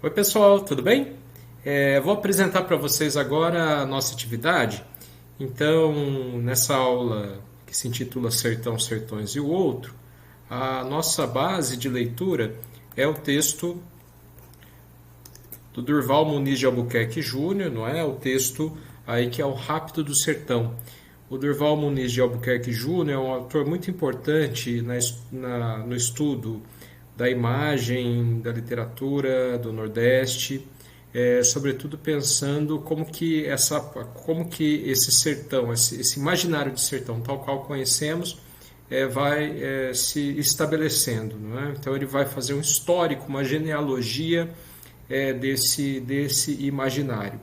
Oi pessoal, tudo bem? Vou apresentar para vocês agora a nossa atividade. Então, nessa aula que se intitula Sertão, Sertões e o Outro, a nossa base de leitura é o texto do Durval Muniz de Albuquerque Júnior, não é? O texto aí que é o Rápido do Sertão. O Durval Muniz de Albuquerque Júnior é um autor muito importante no estudo da imagem, da literatura do Nordeste, sobretudo pensando como que esse sertão, esse imaginário de sertão, tal qual conhecemos, vai se estabelecendo. Não é? Então ele vai fazer um histórico, uma genealogia desse imaginário.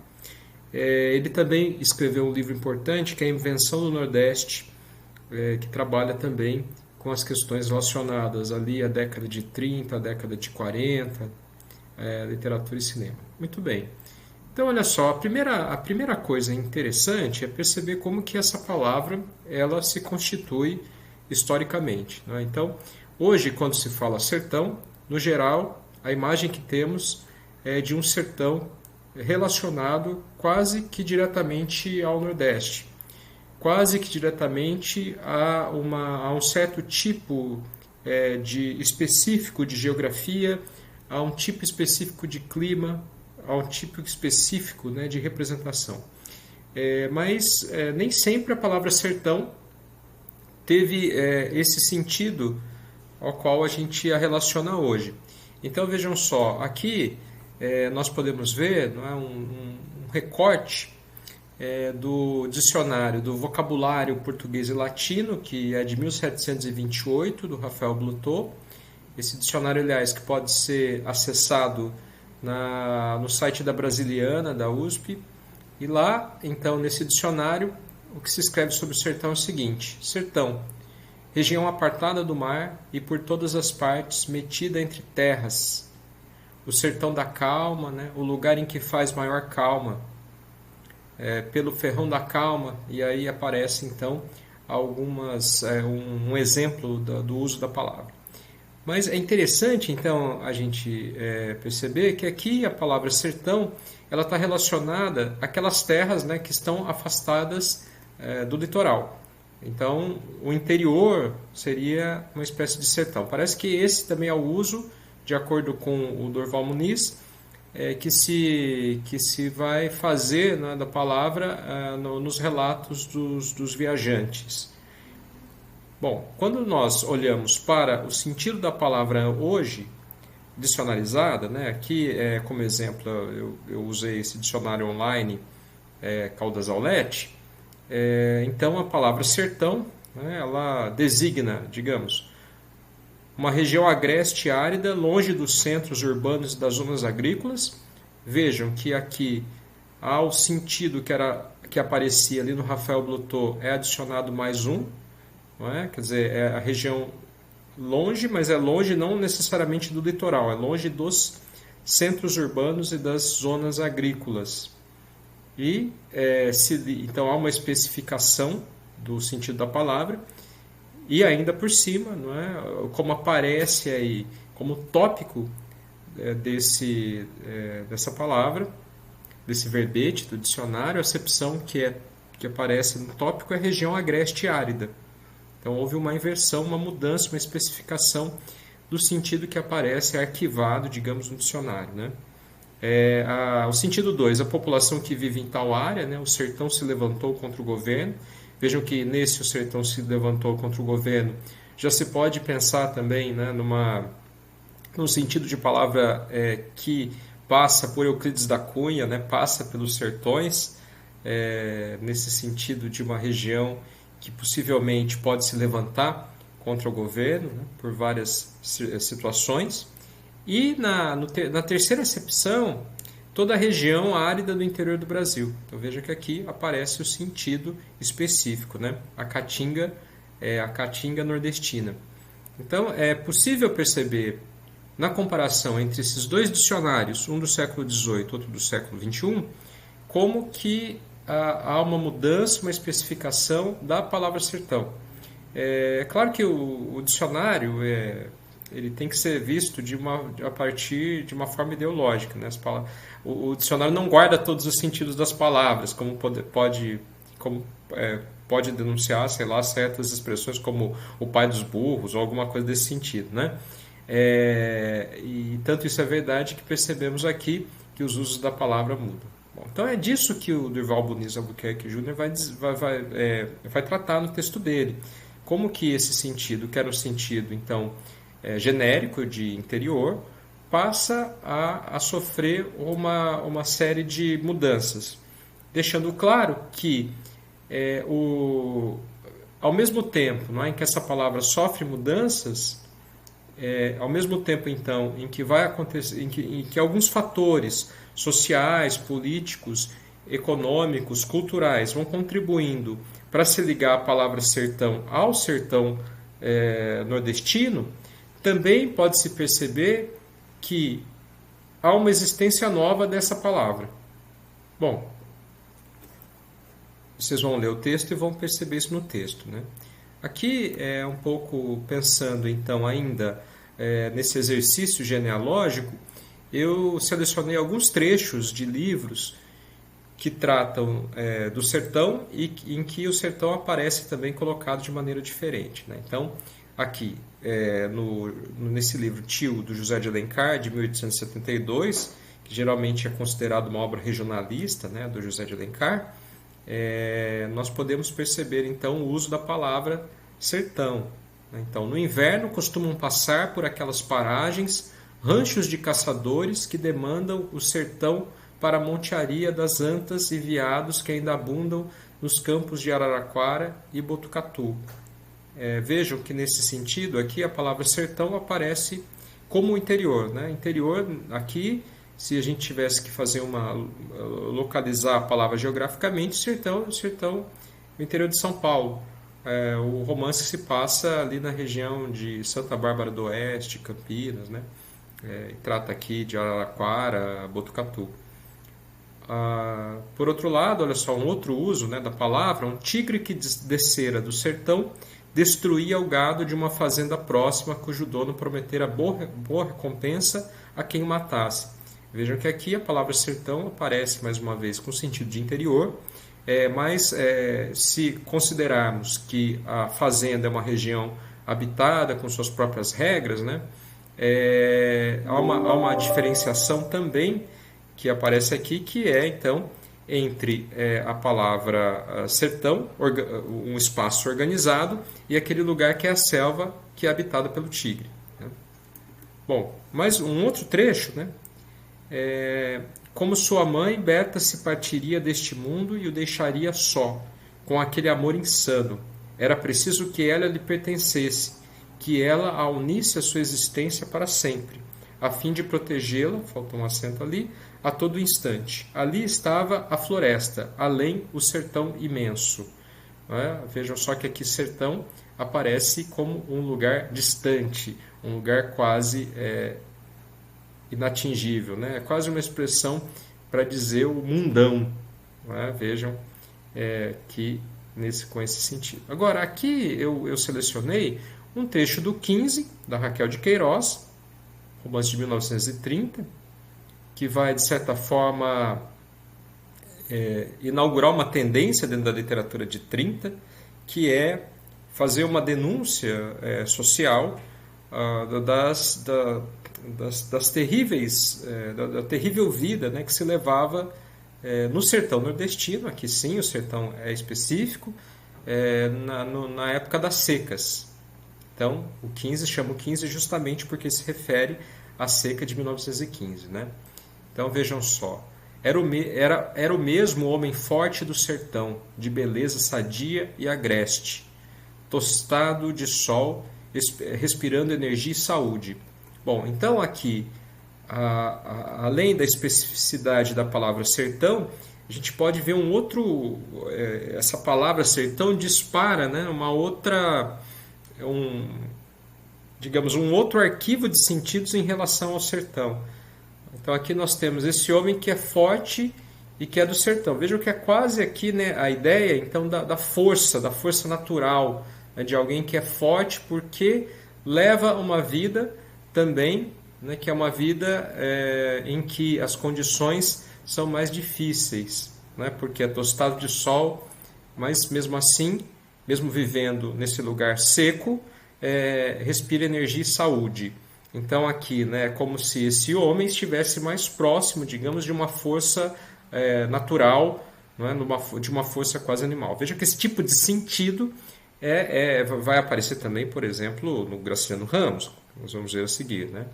Ele também escreveu um livro importante que é a Invenção do Nordeste, que trabalha também com as questões relacionadas ali à década de 30, à década de 40, literatura e cinema. Muito bem. Então, olha só, a primeira coisa interessante é perceber como que essa palavra ela se constitui historicamente. Né? Então, hoje, quando se fala sertão, no geral, a imagem que temos é de um sertão relacionado quase que diretamente ao Nordeste, quase que diretamente a um certo tipo de específico de geografia, a um tipo específico de clima, a um tipo específico, né, de representação. Mas nem sempre a palavra sertão teve esse sentido ao qual a gente a relaciona hoje. Então vejam só, aqui nós podemos ver, não é, um recorte do dicionário do vocabulário português e latino, que é de 1728, do Rafael Blutot. Esse dicionário, aliás, que pode ser acessado no site da Brasiliana, da USP. E lá, então, nesse dicionário, o que se escreve sobre o sertão é o seguinte: sertão, região apartada do mar e por todas as partes metida entre terras. O sertão da calma, né? O lugar em que faz maior calma. Pelo ferrão da calma, e aí aparece então um exemplo do uso da palavra. Mas é interessante então a gente perceber que aqui a palavra sertão ela está relacionada àquelas terras, né, que estão afastadas do litoral. Então o interior seria uma espécie de sertão. Parece que esse também é o uso, de acordo com o Durval Muniz, que se vai fazer, né, da palavra nos relatos dos viajantes. Bom, quando nós olhamos para o sentido da palavra hoje, dicionarizada, né, aqui como exemplo eu usei esse dicionário online Caldas Aulete, então a palavra sertão, né, ela designa, digamos, uma região agreste e árida, longe dos centros urbanos e das zonas agrícolas. Vejam que aqui, ao sentido que aparecia ali no Rafael Blutot, é adicionado mais um, não é? Quer dizer, é a região longe, mas é longe não necessariamente do litoral, é longe dos centros urbanos e das zonas agrícolas. E então há uma especificação do sentido da palavra. E ainda por cima, não é? Como aparece aí, como tópico dessa palavra, desse verbete do dicionário, a acepção que aparece no tópico é região agreste e árida. Então houve uma inversão, uma mudança, uma especificação do sentido que aparece arquivado, digamos, no dicionário. Né? O sentido 2, a população que vive em tal área, né? O sertão se levantou contra o governo. Vejam que nesse o sertão se levantou contra o governo. Já se pode pensar também, né, num sentido de palavra que passa por Euclides da Cunha, né, passa pelos sertões, nesse sentido de uma região que possivelmente pode se levantar contra o governo, né, por várias situações. E na terceira acepção, toda a região árida do interior do Brasil. Então veja que aqui aparece o sentido específico, né? A caatinga é a caatinga nordestina. Então é possível perceber na comparação entre esses dois dicionários, um do século XVIII, outro do século XXI, como que há uma mudança, uma especificação da palavra sertão. É claro que o dicionário ele tem que ser visto a partir de uma forma ideológica, né? O dicionário não guarda todos os sentidos das palavras, como pode denunciar, sei lá, certas expressões como o pai dos burros ou alguma coisa desse sentido, né? E tanto isso é verdade que percebemos aqui que os usos da palavra mudam. Bom, então é disso que o Durval Muniz Albuquerque Jr. vai tratar no texto dele. Como que esse sentido, que era um sentido então genérico de interior, passa a sofrer uma série de mudanças, deixando claro que ao mesmo tempo, não é, em que essa palavra sofre mudanças, ao mesmo tempo então em que vai acontecer, em que alguns fatores sociais, políticos, econômicos, culturais vão contribuindo para se ligar a palavra sertão ao sertão nordestino, também pode-se perceber que há uma existência nova dessa palavra. Bom, vocês vão ler o texto e vão perceber isso no texto, né? Aqui é um pouco pensando então ainda nesse exercício genealógico, eu selecionei alguns trechos de livros que tratam do sertão e em que o sertão aparece também colocado de maneira diferente, né? Então, aqui, nesse livro Tio, do José de Alencar, de 1872, que geralmente é considerado uma obra regionalista, né, do José de Alencar, nós podemos perceber então o uso da palavra sertão. Então, no inverno costumam passar por aquelas paragens ranchos de caçadores que demandam o sertão para a montearia das antas e veados que ainda abundam nos campos de Araraquara e Botucatu. Vejam que nesse sentido aqui a palavra sertão aparece como interior, né? Interior aqui, se a gente tivesse que localizar a palavra geograficamente, sertão, o interior de São Paulo. O romance se passa ali na região de Santa Bárbara do Oeste, Campinas, né? Trata aqui de Araraquara, Botucatu. Por outro lado, olha só, um outro uso, né, da palavra: um tigre que descera do sertão destruía o gado de uma fazenda próxima, cujo dono prometera boa recompensa a quem o matasse. Vejam que aqui a palavra sertão aparece mais uma vez com sentido de interior, mas se considerarmos que a fazenda é uma região habitada com suas próprias regras, né, há uma diferenciação também que aparece aqui, que é então entre a palavra sertão, um espaço organizado, e aquele lugar que é a selva, que é habitada pelo tigre, né? Bom, mas um outro trecho, né? Como sua mãe, Berta se partiria deste mundo e o deixaria só, com aquele amor insano. Era preciso que ela lhe pertencesse, que ela a unisse à sua existência para sempre, a fim de protegê-la, faltou um acento ali, a todo instante. Ali estava a floresta, além o sertão imenso. Vejam só que aqui sertão aparece como um lugar distante, um lugar quase inatingível, né? É quase uma expressão para dizer o mundão. Vejam que com esse sentido. Agora, aqui eu selecionei um trecho do 15, da Raquel de Queiroz, romance de 1930, que vai, de certa forma, inaugurar uma tendência dentro da literatura de 30, que é fazer uma denúncia social das terríveis, da terrível vida, né, que se levava no sertão nordestino. Aqui sim, o sertão é específico, na época das secas. Então, o 15 chama o 15 justamente porque se refere à seca de 1915, né? Então, vejam só. Era o mesmo homem forte do sertão, de beleza sadia e agreste, tostado de sol, respirando energia e saúde. Bom, então aqui, além da especificidade da palavra sertão, a gente pode ver um outro... essa palavra sertão dispara, né, uma outra... digamos, um outro arquivo de sentidos em relação ao sertão. Então aqui nós temos esse homem que é forte e que é do sertão. Vejam que é quase aqui, né, a ideia então da força natural, né, de alguém que é forte porque leva uma vida também, né, que é uma vida em que as condições são mais difíceis, né, porque é tostado de sol, mas mesmo assim, mesmo vivendo nesse lugar seco, respira energia e saúde. Então aqui, né, é como se esse homem estivesse mais próximo, digamos, de uma força natural, não é? De uma força quase animal. Veja que esse tipo de sentido vai aparecer também, por exemplo, no Graciliano Ramos, nós vamos ver a seguir, né?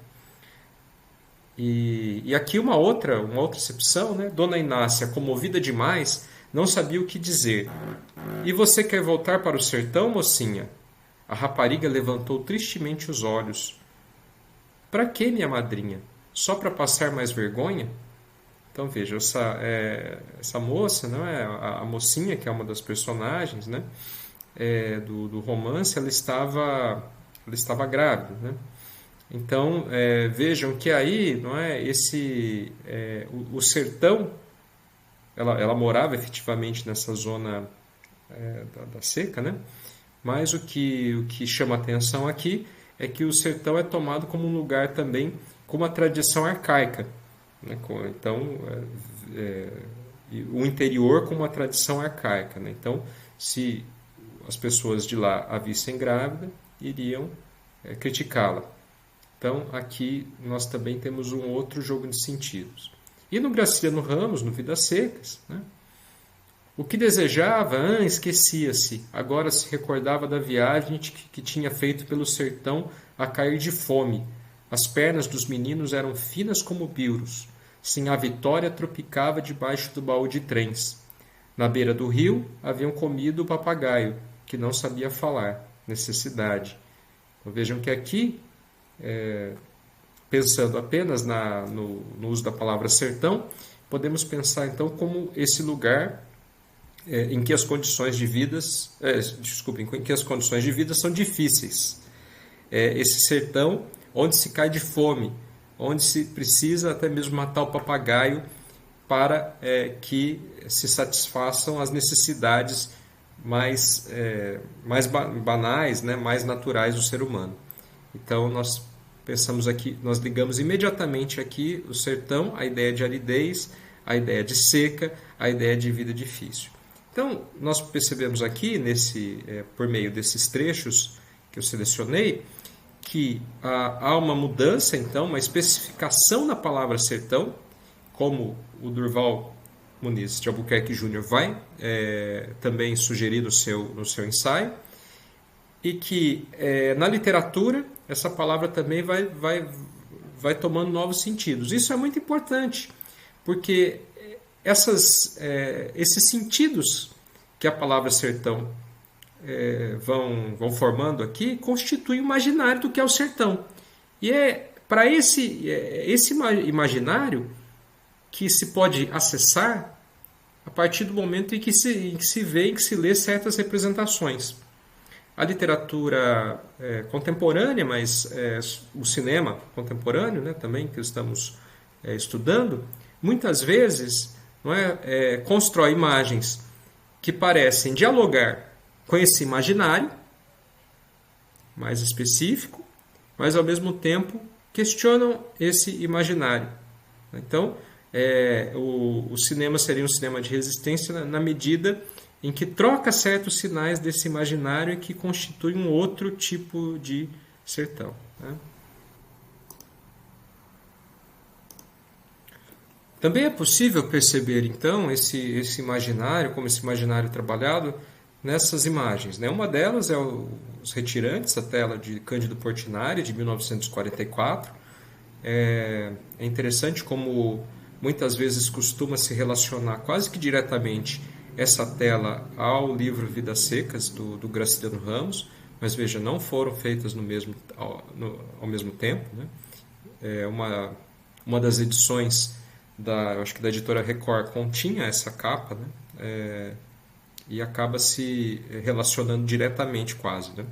E aqui uma outra acepção, né? Dona Inácia, comovida demais, não sabia o que dizer. E você quer voltar para o sertão, mocinha? A rapariga levantou tristemente os olhos. Para que, minha madrinha? Só para passar mais vergonha? Então veja, essa moça, não é? A mocinha, que é uma das personagens, né? Do romance, ela estava grávida, né? Então vejam que aí, não é? O sertão, ela morava efetivamente nessa zona da seca, né? Mas o que chama atenção aqui é que o sertão é tomado como um lugar também com uma tradição arcaica, né? Então, o interior com uma tradição arcaica, né? Então, se as pessoas de lá a vissem grávida, iriam criticá-la. Então, aqui nós também temos um outro jogo de sentidos. E no Graciliano Ramos, no Vidas Secas, né? O que desejava, esquecia-se. Agora se recordava da viagem que tinha feito pelo sertão a cair de fome. As pernas dos meninos eram finas como biros. Sinhá Vitória tropicava debaixo do baú de trens. Na beira do rio haviam comido o papagaio, que não sabia falar. Necessidade. Então, vejam que aqui, pensando apenas no uso da palavra sertão, podemos pensar então como esse lugar em que as condições de vida, em que as condições de vida são difíceis. Esse sertão onde se cai de fome, onde se precisa até mesmo matar o papagaio para que se satisfaçam as necessidades mais banais, né, mais naturais do ser humano. Então nós pensamos aqui, nós ligamos imediatamente aqui o sertão, a ideia de aridez, a ideia de seca, a ideia de vida difícil. Então, nós percebemos aqui, por meio desses trechos que eu selecionei, que há uma mudança, então, uma especificação na palavra sertão, como o Durval Muniz de Albuquerque Júnior vai também sugerir no seu ensaio, e que na literatura essa palavra também vai tomando novos sentidos. Isso é muito importante, porque esses sentidos que a palavra sertão vão formando aqui constituem o imaginário do que é o sertão. E para esse imaginário que se pode acessar a partir do momento em que se vê, em que se lê certas representações. A literatura contemporânea, mas o cinema contemporâneo, né, também, que estamos estudando, muitas vezes constrói imagens que parecem dialogar com esse imaginário mais específico, mas ao mesmo tempo questionam esse imaginário. Então, o cinema seria um cinema de resistência na medida em que troca certos sinais desse imaginário e que constitui um outro tipo de sertão, né? Também é possível perceber, então, esse imaginário, como esse imaginário trabalhado, nessas imagens, né? Uma delas é Os Retirantes, a tela de Cândido Portinari, de 1944. É interessante como muitas vezes costuma se relacionar quase que diretamente essa tela ao livro Vidas Secas, do Graciliano Ramos, mas veja, não foram feitas ao mesmo tempo, né? Uma das edições acho que da editora Record continha essa capa, né? E acaba se relacionando diretamente quase, né?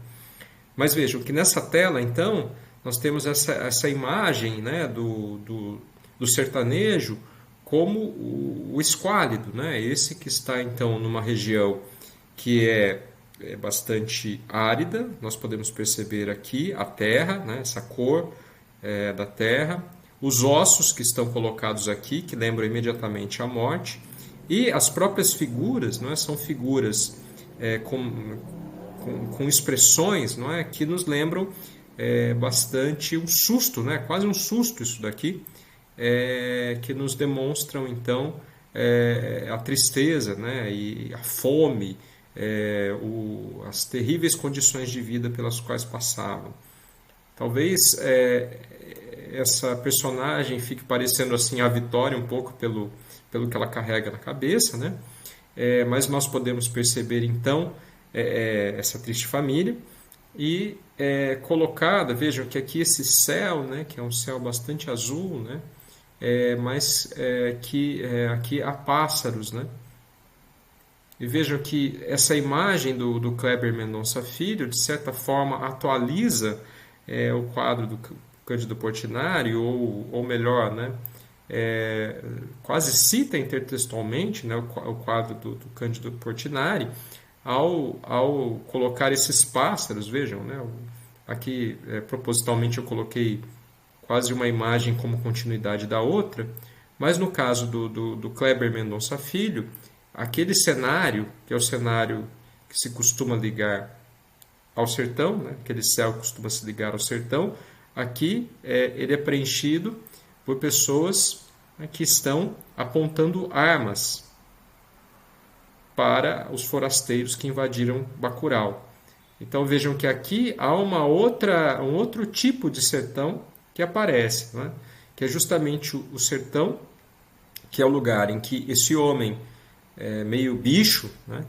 Mas vejam que nessa tela, então, nós temos essa imagem, né, do sertanejo como o esquálido, né? Esse que está, então, numa região que é é bastante árida, nós podemos perceber aqui a terra, né, essa cor da terra, os ossos que estão colocados aqui, que lembram imediatamente a morte, e as próprias figuras, não é, são figuras com expressões, não é, que nos lembram bastante um susto, né, quase um susto isso daqui, que nos demonstram então a tristeza, né, e a fome, as terríveis condições de vida pelas quais passavam. Talvez essa personagem fique parecendo assim a Vitória um pouco pelo que ela carrega na cabeça, né? Mas nós podemos perceber então essa triste família e colocada, vejam que aqui esse céu, né, que é um céu bastante azul, né? Mas que aqui há pássaros, né? E vejam que essa imagem do Kleber Mendonça Filho, de certa forma, atualiza o quadro do Cândido Portinari, ou melhor, né, quase cita intertextualmente, né, o quadro do Cândido Portinari, ao colocar esses pássaros, vejam, né, aqui propositalmente eu coloquei quase uma imagem como continuidade da outra, mas no caso do Kleber Mendonça Filho, aquele cenário, que é o cenário que se costuma ligar ao sertão, né? Aquele céu que costuma se ligar ao sertão, aqui ele é preenchido por pessoas, né, que estão apontando armas para os forasteiros que invadiram Bacurau. Então vejam que aqui há um outro tipo de sertão que aparece, né? Que é justamente o sertão, que é o lugar em que esse homem meio bicho, né,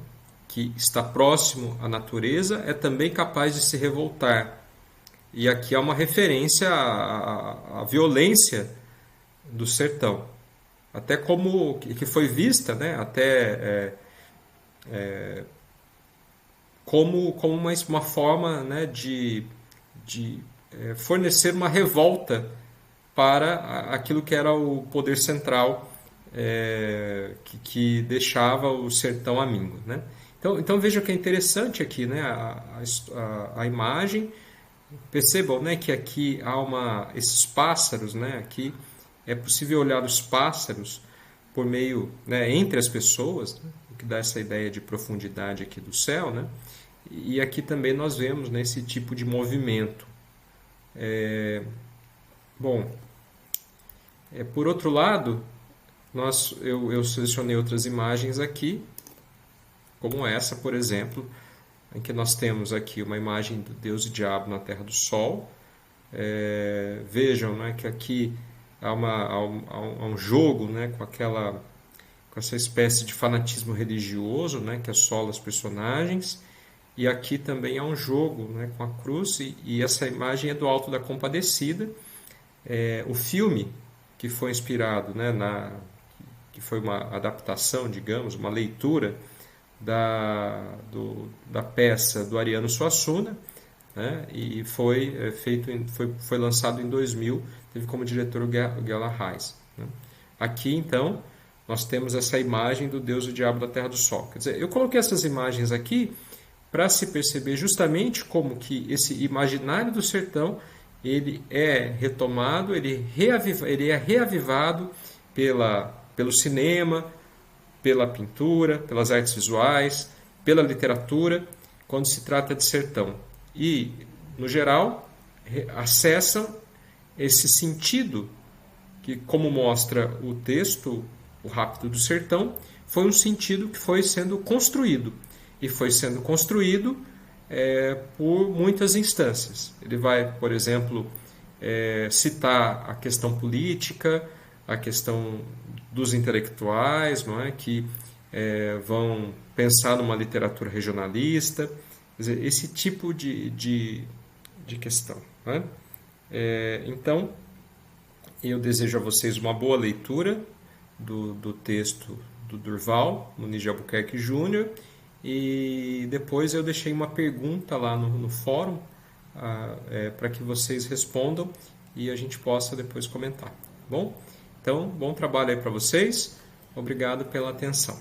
que está próximo à natureza, é também capaz de se revoltar. E aqui há uma referência à violência do sertão, até como que foi vista, né, até como uma forma, né, de fornecer uma revolta para aquilo que era o poder central, que deixava o sertão amigo, né? Então vejam que é interessante aqui, né, a imagem. Percebam, né, que aqui há esses pássaros, né, aqui é possível olhar os pássaros por meio, né, entre as pessoas, né, o que dá essa ideia de profundidade aqui do céu, né? E aqui também nós vemos, né, esse tipo de movimento. Bom, por outro lado, eu selecionei outras imagens aqui, como essa, por exemplo, em que nós temos aqui uma imagem do Deus e Diabo na Terra do Sol. Vejam, né, que aqui há um jogo, né, com essa espécie de fanatismo religioso, né, que assola os personagens. E aqui também há um jogo, né, com a cruz, e essa imagem é do Alto da Compadecida. O filme que foi inspirado, né, que foi uma adaptação, digamos, uma leitura da peça do Ariano Suassuna, né, e foi lançado em 2000, teve como diretor o Guelha Reis, né. Aqui, então, nós temos essa imagem do Deus e o Diabo da Terra do Sol. Quer dizer, eu coloquei essas imagens aqui para se perceber justamente como que esse imaginário do sertão ele é retomado, ele é reavivado pelo cinema, pela pintura, pelas artes visuais, pela literatura, quando se trata de sertão. E, no geral, acessam esse sentido que, como mostra o texto, O Rapto do Sertão, foi um sentido que foi sendo construído. E foi sendo construído por muitas instâncias. Ele vai, por exemplo, citar a questão política, a questão dos intelectuais, não é, que vão pensar numa literatura regionalista, quer dizer, esse tipo de questão, né? Então, eu desejo a vocês uma boa leitura do texto do Durval Muniz de Albuquerque Júnior, e depois eu deixei uma pergunta lá no fórum para que vocês respondam e a gente possa depois comentar, tá bom? Então, bom trabalho aí para vocês, obrigado pela atenção.